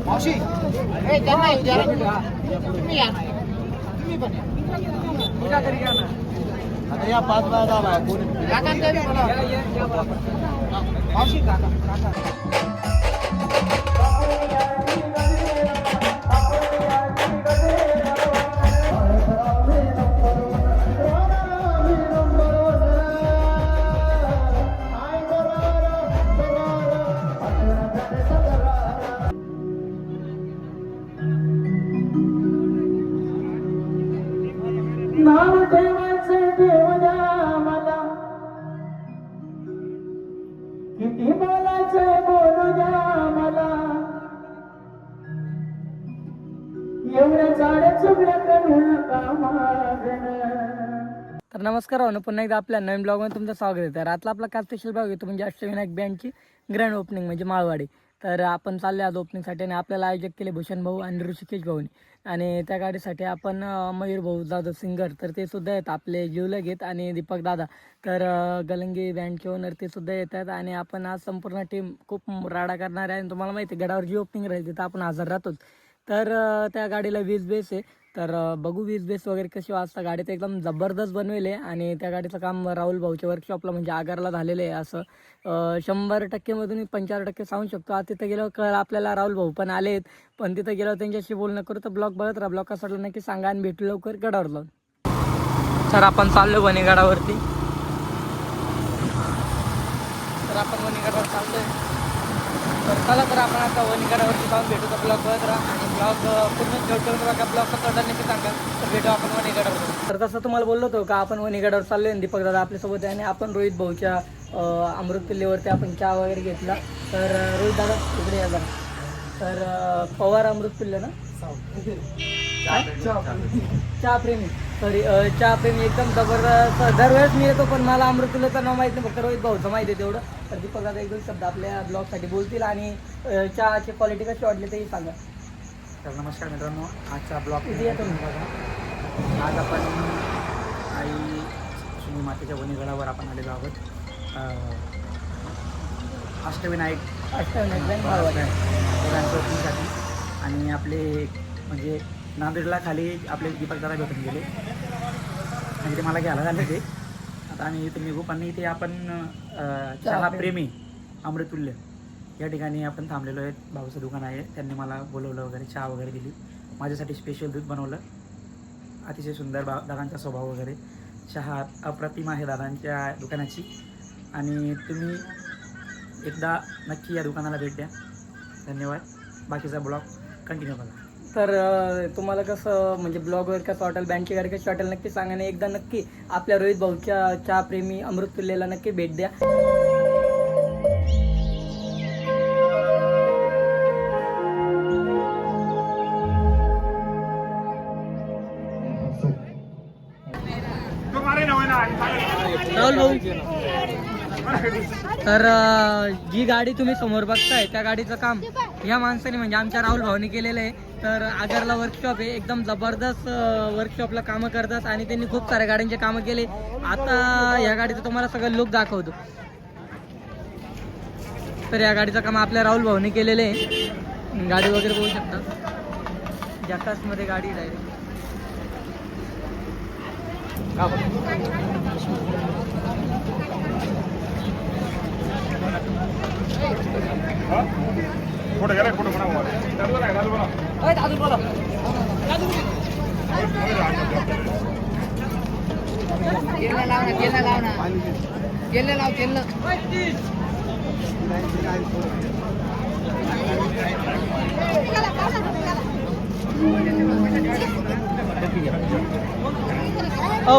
मावशी ए त्यांना येऊ द्या तुम्ही या ना तुम्ही पण या तरी घ्या ना आता या 5 बाय 10 बाय कोणी काका मावशी काका नाव ठेवायचे देव द्या मला किती बोलायचे बोलू द्या मला एवढ्या चाड्या चुकल्या करू नका मागणं. तर नमस्कार हो, पुन्हा एकदा आपल्या नवीन ब्लॉगमध्ये तुमचं स्वागत आहे. तर आता आपला काय स्पेशल ब्लॉग येतो म्हणजे अष्टविनायक बँडची ग्रँड ओपनिंग म्हणजे माळवाडी. तर आपण चालले आज ओपनिंगसाठी आणि आपल्याला आयोजक केले भूषण भाऊ आणि ऋषिकेश भाऊनी आणि त्या गाडीसाठी आपण मयूर भाऊ जाधव सिंगर तर ते सुद्धा आहेत, आपले जीवलग आहेत आणि दीपक दादा तर गलंगी बँडचे ओनर ते सुद्धा येतात आणि आपण आज संपूर्ण टीम खूप राडा करणार आहे. आणि तुम्हाला माहिती आहे गडावर जी ओपनिंग राहील तिथं आपण हजर राहतो. तर त्या गाडीला 20 बेस आहे. तर बघू 20 बेस वगैरे कशी वाजता. गाडी तर एकदम जबरदस्त बनवेल आहे आणि त्या गाडीचं काम राहुल भाऊच्या वर्कशॉपला म्हणजे आगारला झालेलं आहे. असं 100% मधून 75% सांगू शकतो. आज तिथं गेल्यावर कळ आपल्याला राहुल भाऊ पण आलेत, पण तिथं गेल्यावर त्यांच्याशी बोलणं करू. तर ब्लॉग बघत राहा, ब्लॉग कसा वाटला नक्की सांगा आणि भेटू लवकर गडावर जाऊन. तर आपण चाललो वणीगडावरती. तर आपण वणीगडावर चाललोय. तर चला तर आपण आता वणीगडावरती जाऊन भेटू. तर ब्लॉग बघत राहा आणि ब्लॉग पूर्ण ठेवून बघा. ब्लॉग कसा वाटला नक्की सांगा. तर भेटू आपण वणीगडावर. तर तसं तुम्हाला बोललो होतो का आपण वणीगडावर चाललोय आणि दीपक दादा आपल्यासोबत आहे आणि आपण रोहित भाऊच्या अमृत किल्ल्यावरती आपण चहा वगैरे घेतला. तर रोहित दादा इकडे या जरा. तर पवार अमृत किल्ले ना चहा प्रेमी सॉरी चहा प्रेमी एकदम जबरदस्त. दरवेळेस मी येतो पण मला अमृत किल्ल्याचं नाव माहीत नाही, फक्त रोहित भाऊचं माहिती आहे तेवढं. तर दीपक दादा एक दोन शब्द आपल्या ब्लॉगसाठी बोलतील आणि चहाची क्वालिटी कशी वाटली तेही सांगा. तर नमस्कार मित्रांनो, आजचा ब्लॉग किती येतो मी बघा. आज आपण आई सुनी मातेच्या वणीगडावर आपण आलेलो आहोत. अष्टविनायक ओपनिंगसाठी आणि आपले म्हणजे नांदेडला खाली आपले दीपक दादा भेटून गेले आणि ते मला घ्यायला झाले ते. आता आम्ही इथे निघू पण इथे आपण चहा प्रेमी अमृतुल्य या ठिकाणी आपण थांबलेलो आहे. भाऊचं दुकान आहे, त्यांनी मला बोलवलं वगैरे, चहा वगैरे दिली, माझ्यासाठी स्पेशल दूध बनवलं. अतिशय सुंदर दादांचा स्वभाव वगैरे, चहा अप्रतिम आहे दादांच्या दुकानाची. आणि तुम्ही एकदा नक्की या दुकानाला भेट द्या. धन्यवाद. बाकीचा ब्लॉग कंटिन्यू करा. तर तुम्हाला कसं म्हणजे ब्लॉगवर कसं वाटेल, बँडची गाडी कशी वाटेल नक्की सांगा आणि एकदा नक्की आपल्या रोहित भाऊच्या चहा प्रेमी अमृत किल्ल्याला नक्की भेट द्या. राहुल भाऊ, तर जी गाडी तुम्ही समोर बघताय त्या गाडीचं काम या माणसाने म्हणजे आमच्या राहुल भाऊनी केलेलं आहे. तर आगरला वर्कशॉप आहे, एकदम जबरदस्त वर्कशॉपला कामं करतात आणि त्यांनी खूप साऱ्या गाड्यांचे कामं केले. आता या गाडीचं तुम्हाला सगळं लुक दाखवतो. तर या गाडीचं काम आपल्या राहुल भाऊनी केलेलं आहे. गाडी वगैरे बघू शकता, जकासमध्ये गाडी डायरेक्ट. फोटो गेला फोटो बनवा हो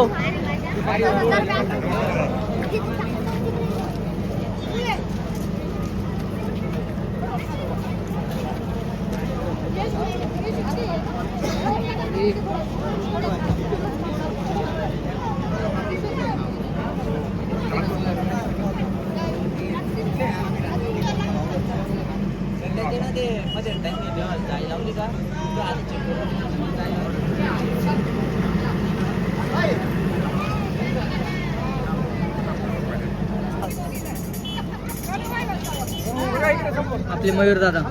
आपले मयूर दादा.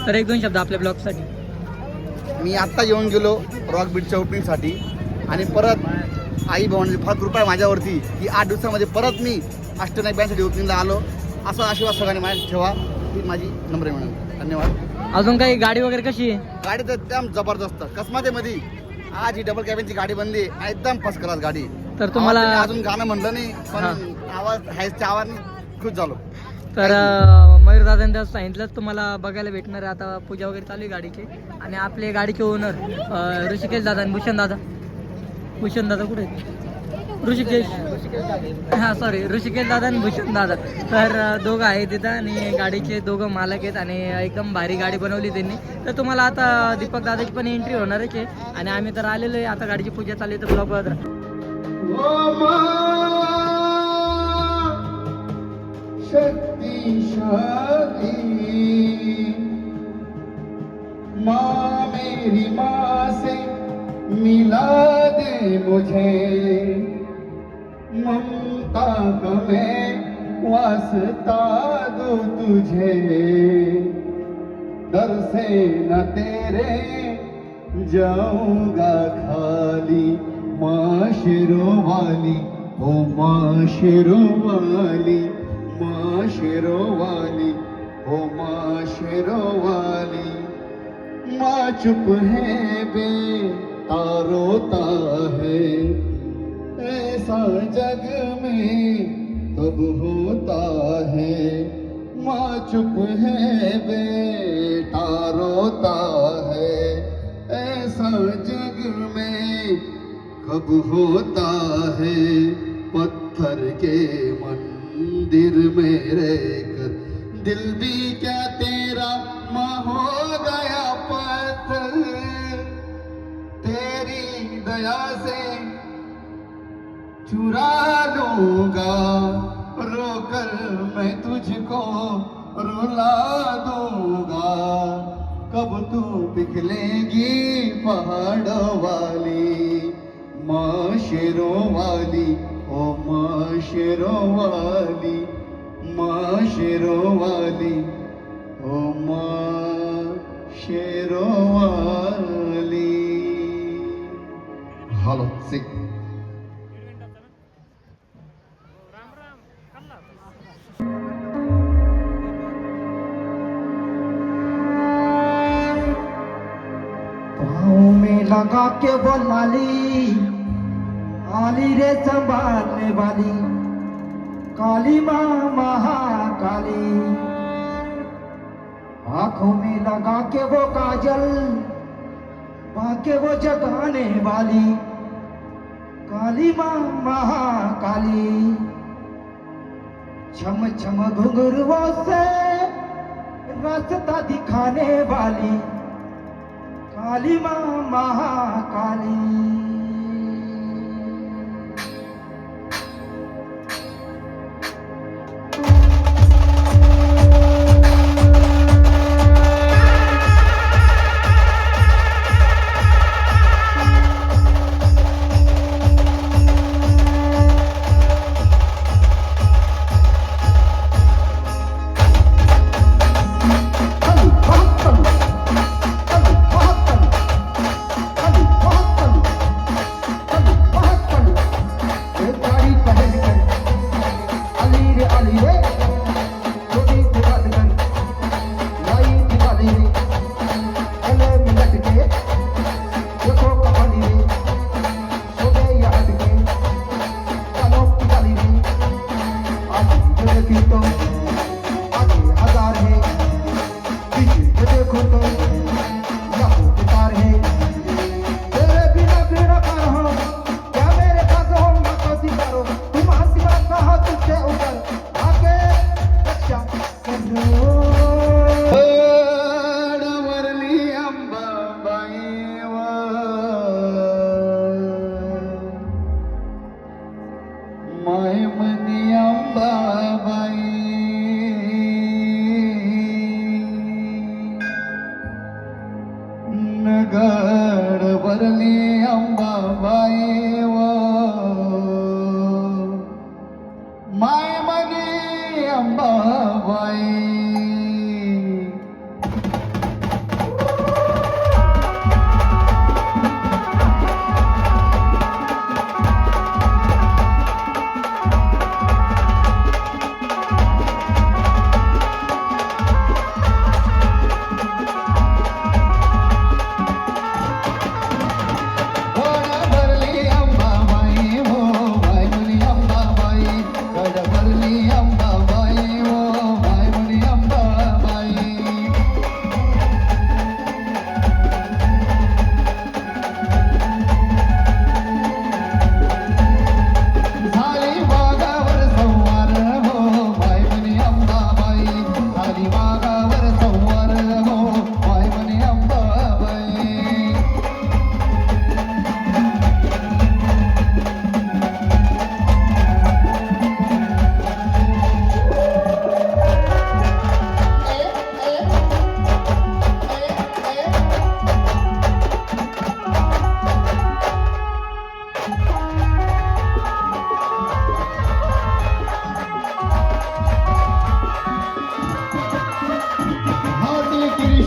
तर एक दोन शब्द आपल्या ब्लॉगसाठी. मी आत्ता येऊन गेलो रॉक बीटच्या ओपनिंगसाठी आणि परत आई भावांची फार कृपा आहे माझ्यावरती की 8 दिवसामध्ये परत मी अष्टनायक बँडसाठी ओपनिंगला आलो. असा आशीर्वाद सगळ्यांनी माझ्या ठेवा. ही माझी नम्र विनंती. धन्यवाद. अजून काही गाडी वगैरे कशी आहे? गाडी तर एकदम जबरदस्त कसमातेमध्ये आज ही डबल कॅबिनची गाडी बनली एकदम फर्स्ट क्लास गाडी. तर तुम्हाला आवाज अजून गाणं म्हणलं नाही पण आवाज हायच्या आवाजने खुश झालो. तर मयूर दादांनी त्यात सांगितलं तुम्हाला बघायला भेटणार आहे. आता पूजा वगैरे चालू आहे गाडीची. आणि आपले गाडीचे ओनर ऋषिकेश दादा आणि भूषण दादा. भूषण दादा कुठे आहेत? ऋषिकेश ऋषिकेश दादा आणि भूषण दादा. तर दोघं आहेत तिथं आणि गाडीचे दोघं मालक आहेत आणि एकदम भारी गाडी बनवली त्यांनी. तर तुम्हाला आता दीपक दादाची पण एंट्री होणारच आहे आणि आम्ही तर आलेलो आहे. आता गाडीची पूजा चालू आहे तर ब्लॉग बघत राहा. शक्तिशाली माँ मेरी माँ से मिला दे मुझे ममता का मैं वास्ता दो तुझे दर से न तेरे जाऊंगा खाली माँ शेरों वाली ओ माँ शेरों वाली माँ शेरों वाली ओ माँ शेरों वाली माँ चुप है बे रोता है ऐसा जग में कब होता है माँ चुप है बेटा रोता है ऐसा जग में कब होता है पत्थर के मंदिर में रहकर दिल भी क्या तेरा माँ हो गया पत्थर तेरी दया से चुरा लूंगा रोकर मैं तुझको रुला दूंगा कब तू पिघलेगी पहाड़ों वाली माँ शेरों वाली ओ माँ शेरों वाली माँ शेरों वाली ओ माँ शेरों वाली. हॅलो सिक पाँव में लगा के वो लाली आली रे संभालने वाली काली माँ महाकाली आंखों में लगा के वो काजल बाके वो जगाने वाली काली माँ महाकाली छम छम घुंघरुओं से रास्ता दिखाने वाली काली माँ महाकाली.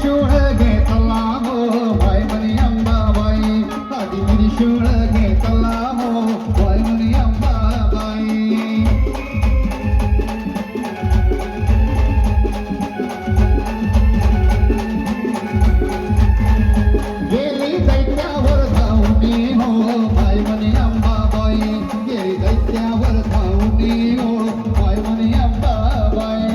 त्रिशूळ घेतला हो बाय म्हणे अंबाबाई आधी त्रिशूळ घेतला हो बाय म्हणे अंबाबाई गेली दैत्यावर धावणे हो बाय म्हणे अंबाबाई गेली दैत्यावर धावणे हो बाय म्हणे अंबाबाई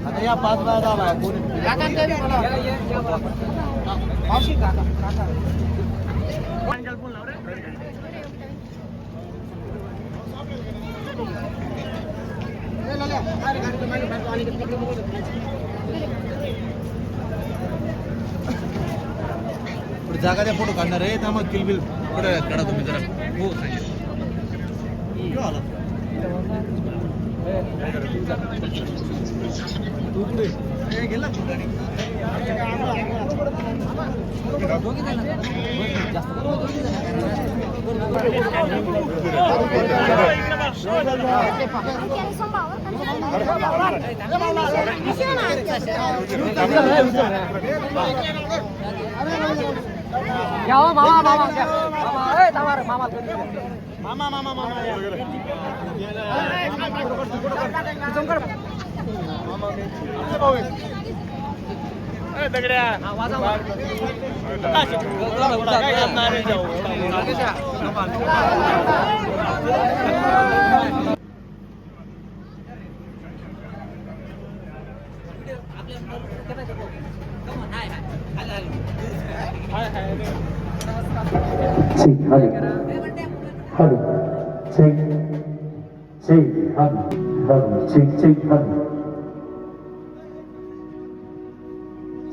आता या 5 वेळा झाला जागा द्या फोटो काढणार आहे त्यामुळे किलबिल पुढे काढा तुम्ही जरा हो गेला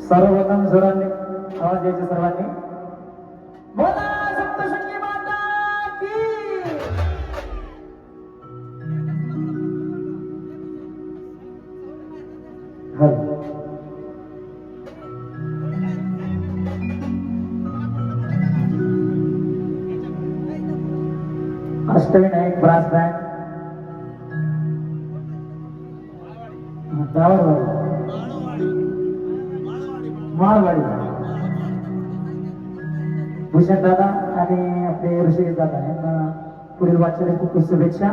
सर्वप्रथम जोराने आवाज द्यायचे सर्वांनी बोला सप्तशृंगी माता की अष्टविनायक ब्रास बँड माळवाडी भूषण दादा आणि आपले ऋषिकेश दादा यांना पुढील वाटचाली खूप खूप शुभेच्छा.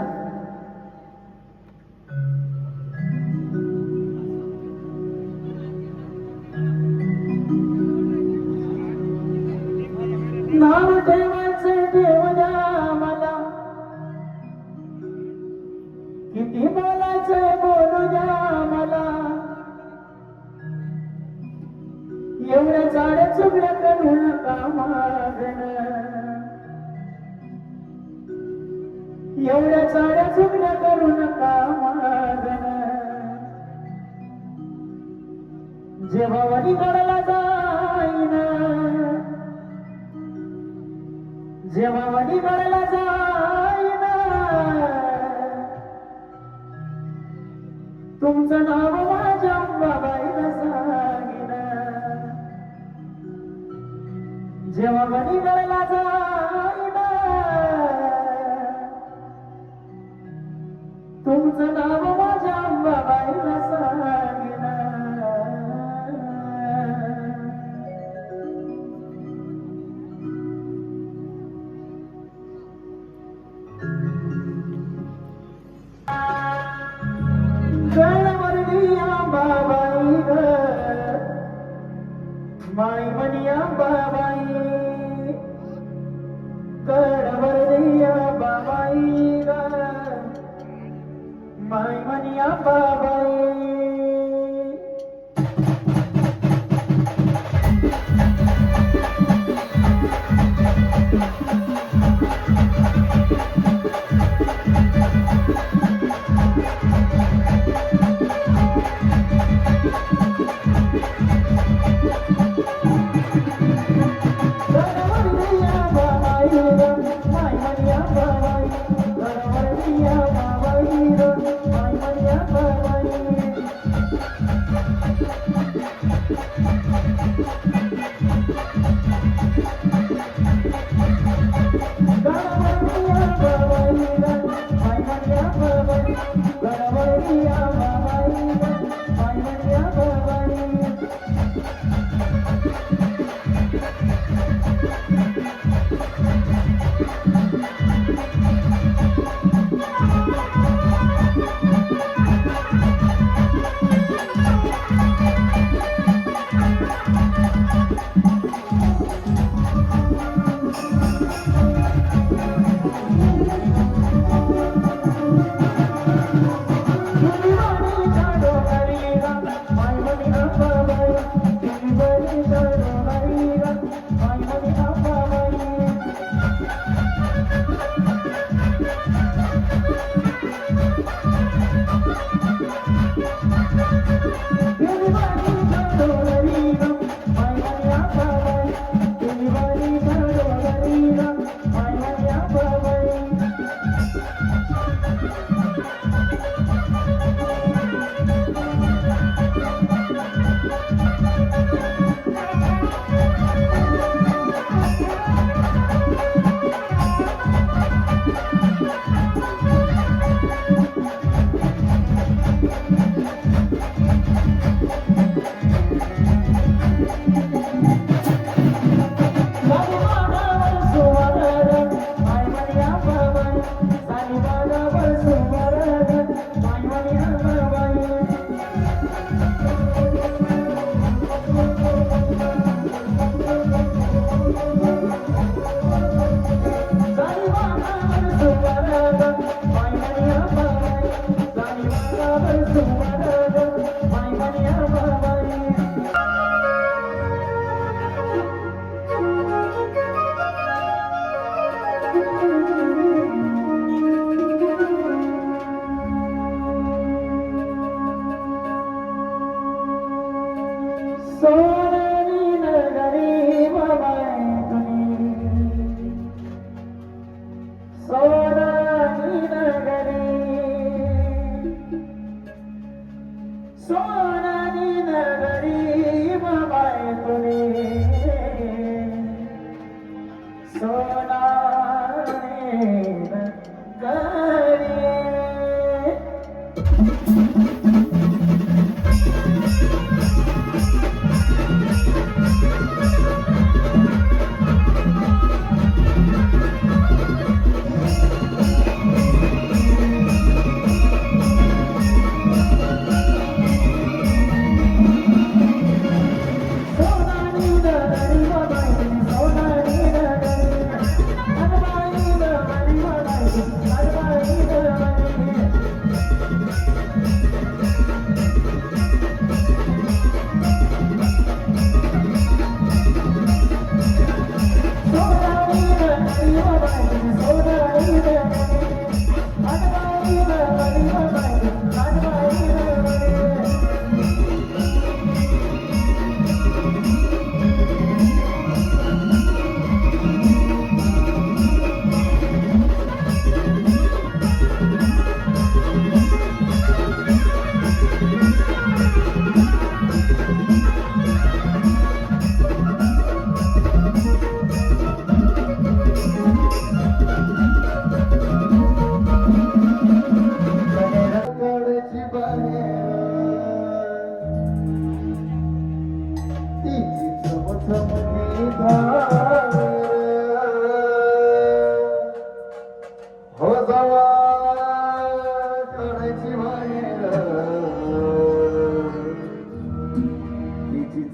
नाव ठेवायचे देव द्या मला किती बोलायचे बोलू द्या मला एवढ्या चाड्या चुकल्या करू नका मागण एवढ्या चाड्या चुकल्या करू नका मागण जेव्हा वडीकडला जाईन जेव्हा वडीकडला जाईन तुमचं नाव माझ्या अंबाबाईला सांगीन जेव्हा वडीकडला जाईन तुमचं नाव माझ्या अंबाबाईला सांगितलं. गणवरली अंबाबाई ग, माई म्हणी अंबाबाई. गणवरली अंबाबाई ग, माई म्हणी अंबाबाई.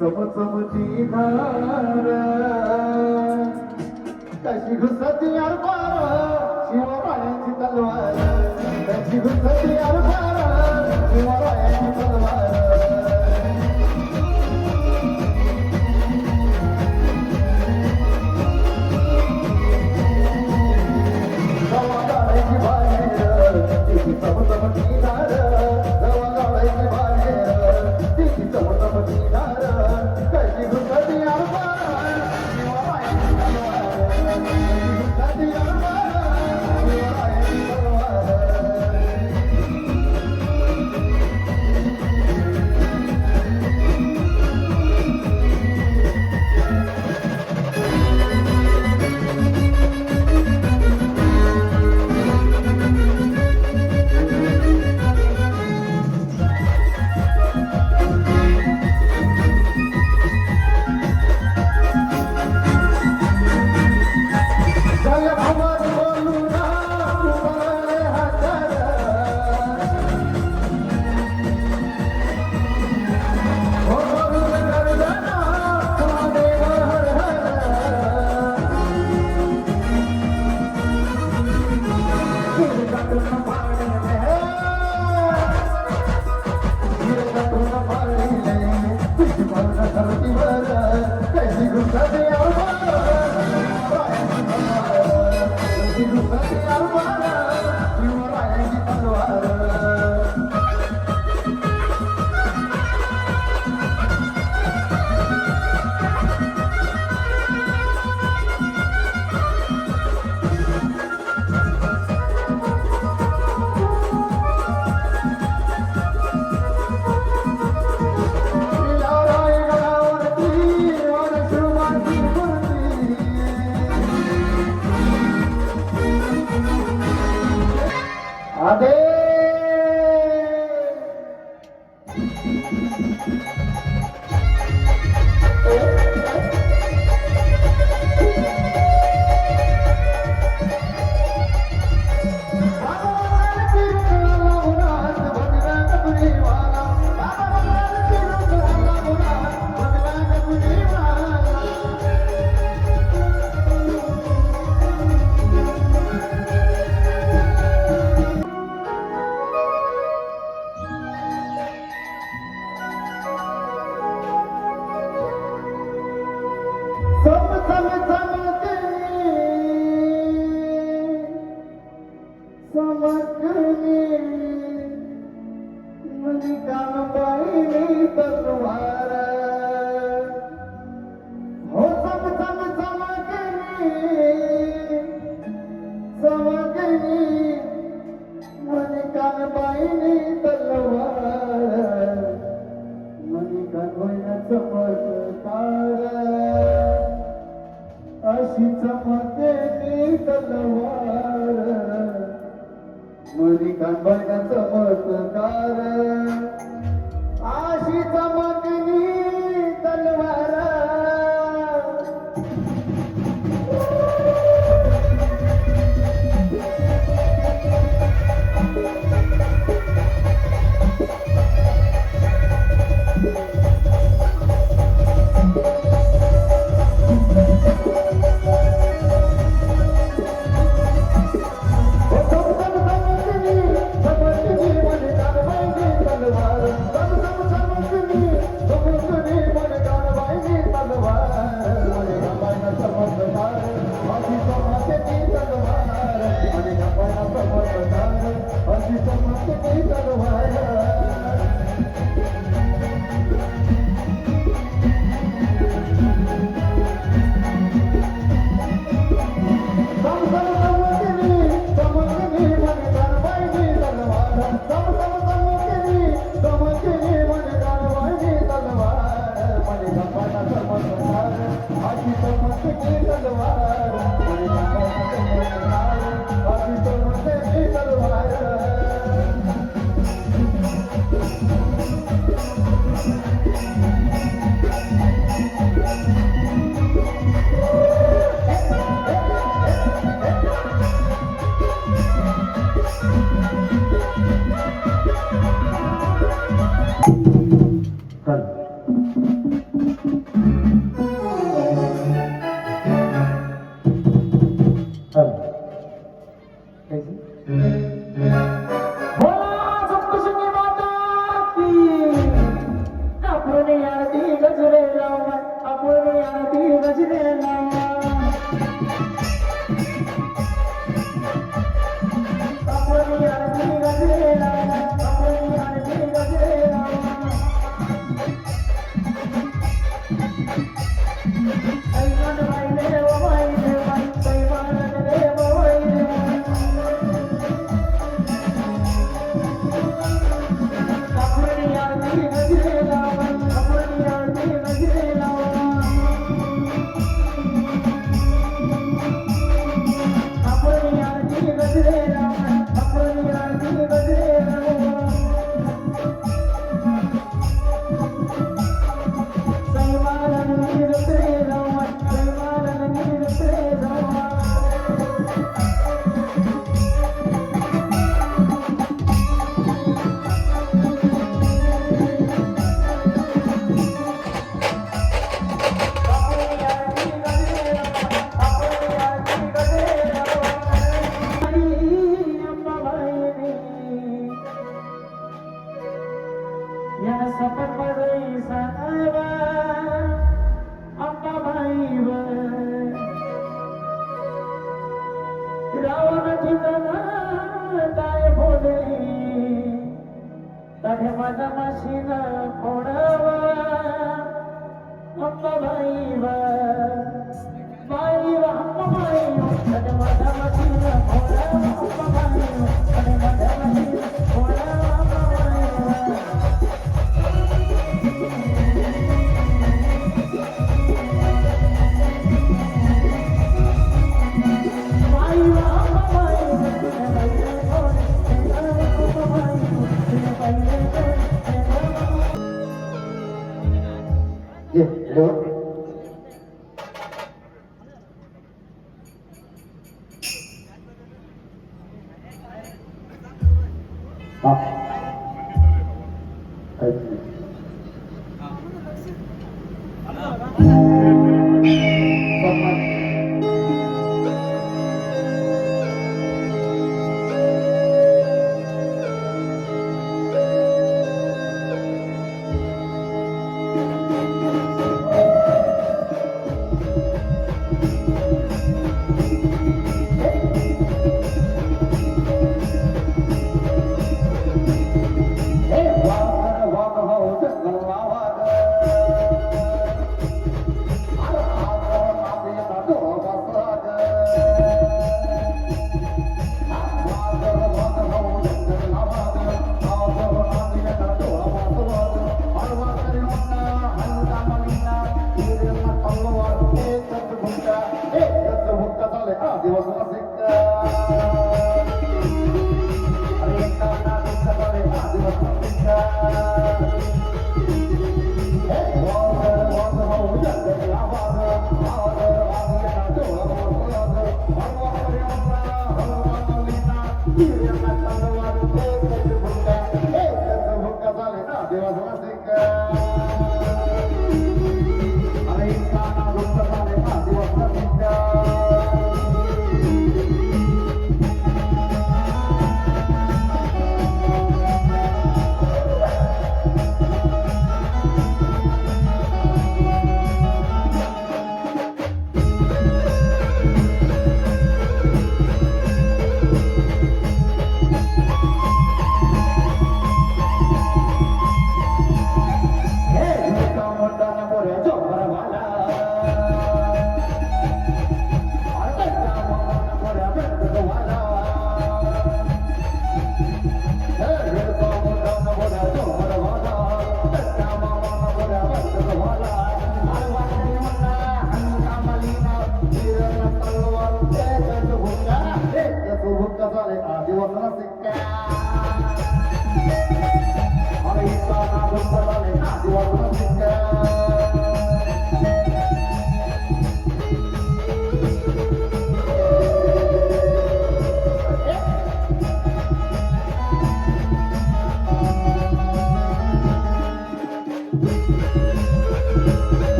चमचमती धार कशी घुसती यार पार शिवरायांची तलवार कशी घुसती यार पार शिवरायांची तलवार या सपन मध्ये सावा अंबाबाईवर रावण ठिकाणा काय बोलली तढे माझा माशीन फोडावा अंबाबाईवर बाईवर अंबाबाईवर तढे माझा माशीन फोडावा अंबाबाईवर तढे माझा माशीन फोडावा अंबाबाईवर ये बोल. हा. काहीच नाही.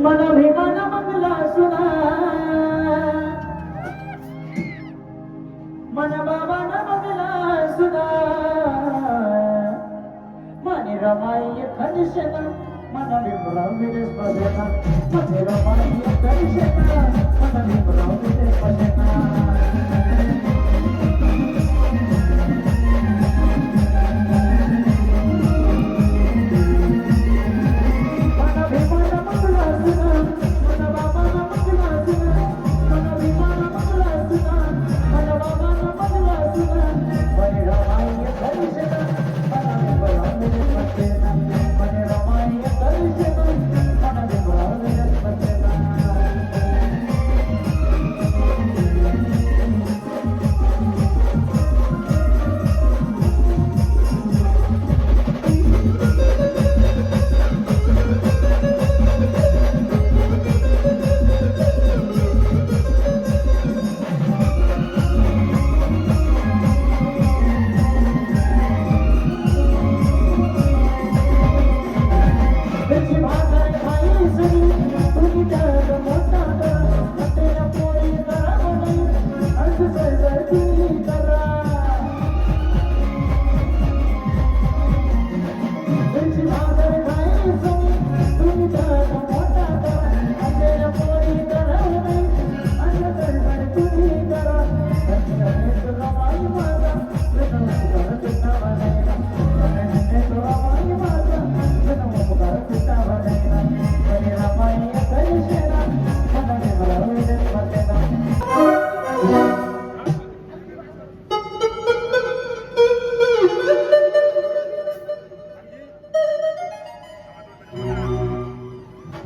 मन भेगाना मंगला सुना मन बाबाना मंगला सुना मन रमाई खनिशना मन विभ्रम विदेश पदेना मन रमाई खनिशना मन विभ्रम विदेश पदेना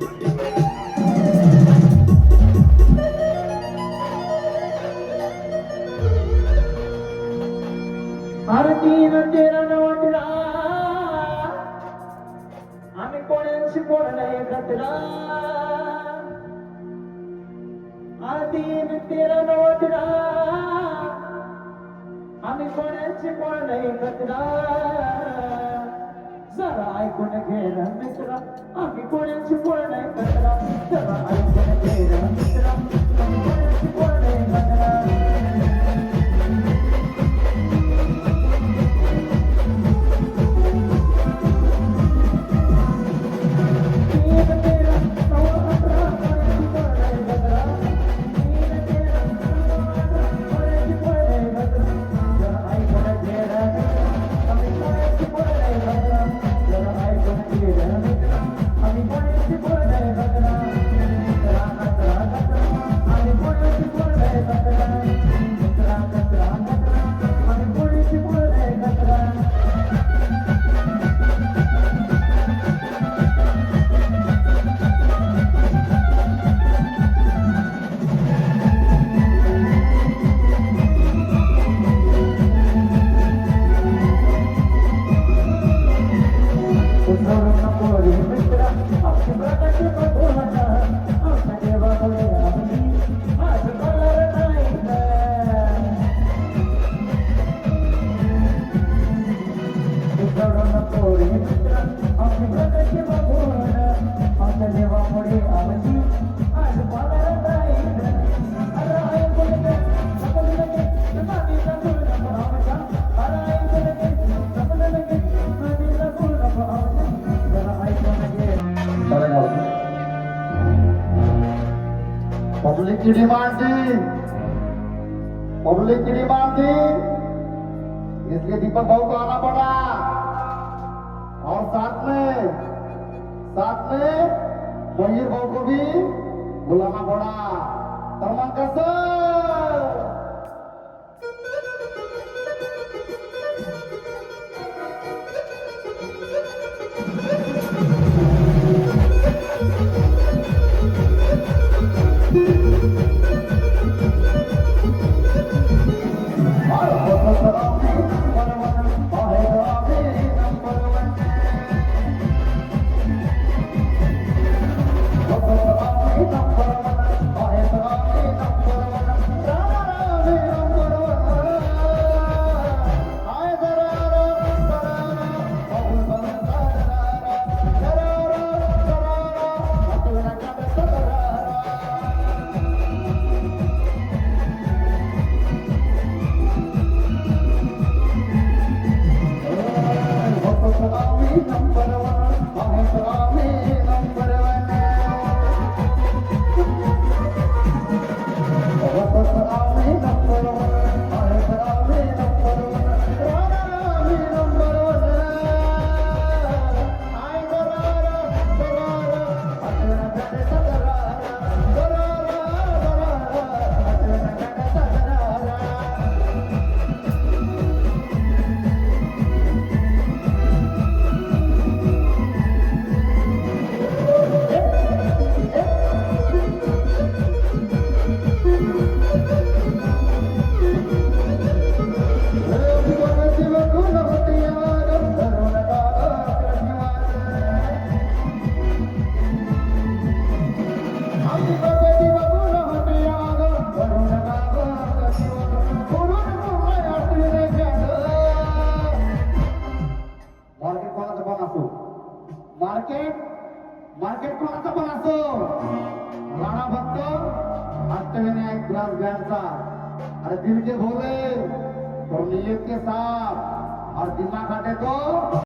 आरतीन तेरा नवटला आम्ही कोणाशी कोण नाही खतरा आरतीन तेरा नवटला आम्ही कोणाशी कोण नाही खतरा जरा ऐकून घे रे मित्रा आम्ही कोणाशी कोण नाही खतरा जरा ऐकून घे रे मित्रा आम्ही कोणाशी कोण नाही खतरा पब्लिक की डिमांड थी, पब्लिक की डिमांड थी, इसलिए दीपक भाऊ को आना पड़ा और साथ में मयूर भाऊ को भी बुलाना पड़ा। क्रमांक सर मार्केट कोणाचं पण असो, राणा भक्त अष्टविनायक ग्रास गैंडचा, अरे दिल के भोले और नीयत के साथ और दिमाग काटे तो